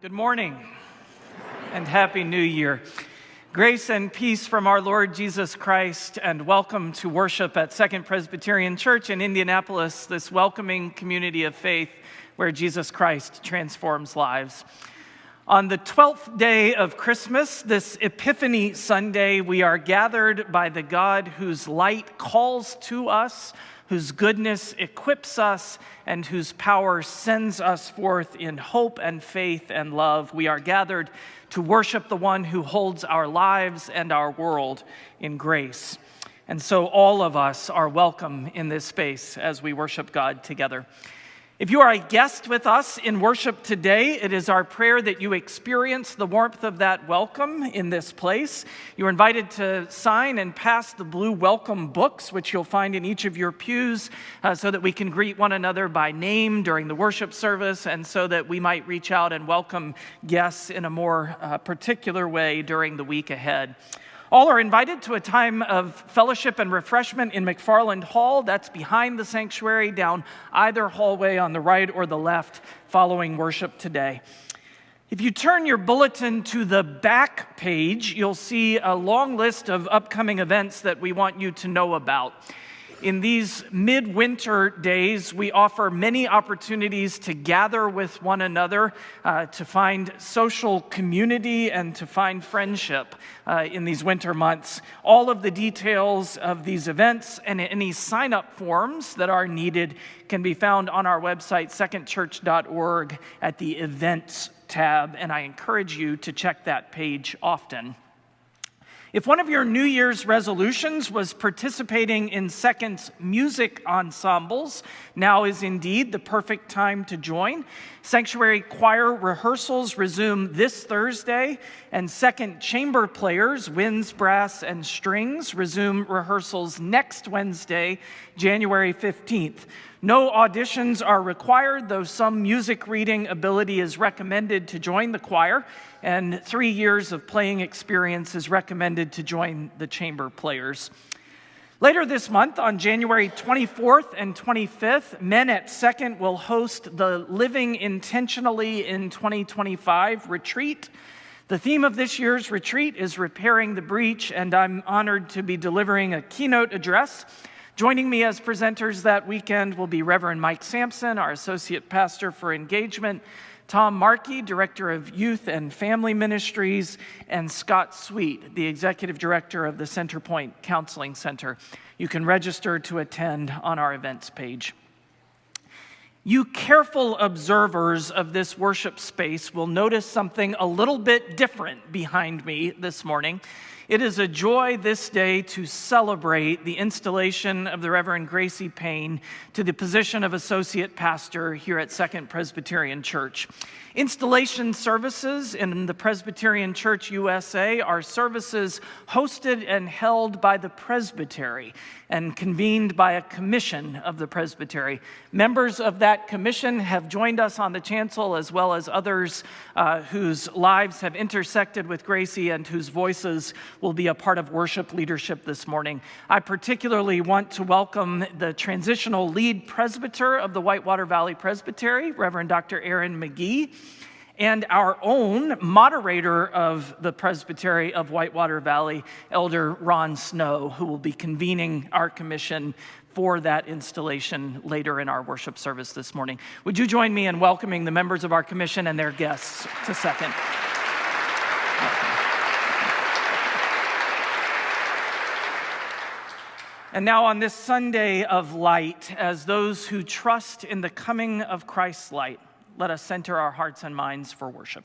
Good morning and Happy New Year. Grace and peace from our Lord Jesus Christ, and welcome to worship at Second Presbyterian Church in Indianapolis, this welcoming community of faith where Jesus Christ transforms lives. On the 12th day of Christmas, this Epiphany Sunday, we are gathered by the God whose light calls to us, whose goodness equips us, and whose power sends us forth in hope and faith and love. We are gathered to worship the one who holds our lives and our world in grace. And so all of us are welcome in this space as we worship God together. If you are a guest with us in worship today, it is our prayer that you experience the warmth of that welcome in this place. You're invited to sign and pass the blue welcome books, which you'll find in each of your pews, so that we can greet one another by name during the worship service, and so that we might reach out and welcome guests in a more particular way during the week ahead. All are invited to a time of fellowship and refreshment in McFarland Hall. That's behind the sanctuary, down either hallway on the right or the left, following worship today. If you turn your bulletin to the back page, you'll see a long list of upcoming events that we want you to know about. In these midwinter days, we offer many opportunities to gather with one another, to find social community and to find friendship in these winter months. All of the details of these events and any sign-up forms that are needed can be found on our website, secondchurch.org, at the Events tab, and I encourage you to check that page often. If one of your New Year's resolutions was participating in Second's music ensembles, now is indeed the perfect time to join. Sanctuary choir rehearsals resume this Thursday, and Second chamber players, winds, brass, and strings, resume rehearsals next Wednesday, January 15th. No auditions are required, though some music reading ability is recommended to join the choir, and 3 years of playing experience is recommended to join the chamber players. Later this month, on January 24th and 25th, men at Second will host the Living Intentionally in 2025 retreat. The theme of this year's retreat is Repairing the Breach, and I'm honored to be delivering a keynote address. Joining me as presenters that weekend will be Reverend Mike Sampson, our Associate Pastor for Engagement, Tom Markey, Director of Youth and Family Ministries, and Scott Sweet, the Executive Director of the Centerpoint Counseling Center. You can register to attend on our events page. You careful observers of this worship space will notice something a little bit different behind me this morning. It is a joy this day to celebrate the installation of the Reverend Gracie Payne to the position of Associate Pastor here at Second Presbyterian Church. Installation services in the Presbyterian Church USA are services hosted and held by the Presbytery and convened by a commission of the Presbytery. Members of that commission have joined us on the chancel, as well as others whose lives have intersected with Gracie and whose voices will be a part of worship leadership this morning. I particularly want to welcome the transitional lead presbyter of the Whitewater Valley Presbytery, Reverend Dr. Aaron McGee, and our own moderator of the Presbytery of Whitewater Valley, Elder Ron Snow, who will be convening our commission for that installation later in our worship service this morning. Would you join me in welcoming the members of our commission and their guests to Second? And now on this Sunday of light, as those who trust in the coming of Christ's light, let us center our hearts and minds for worship.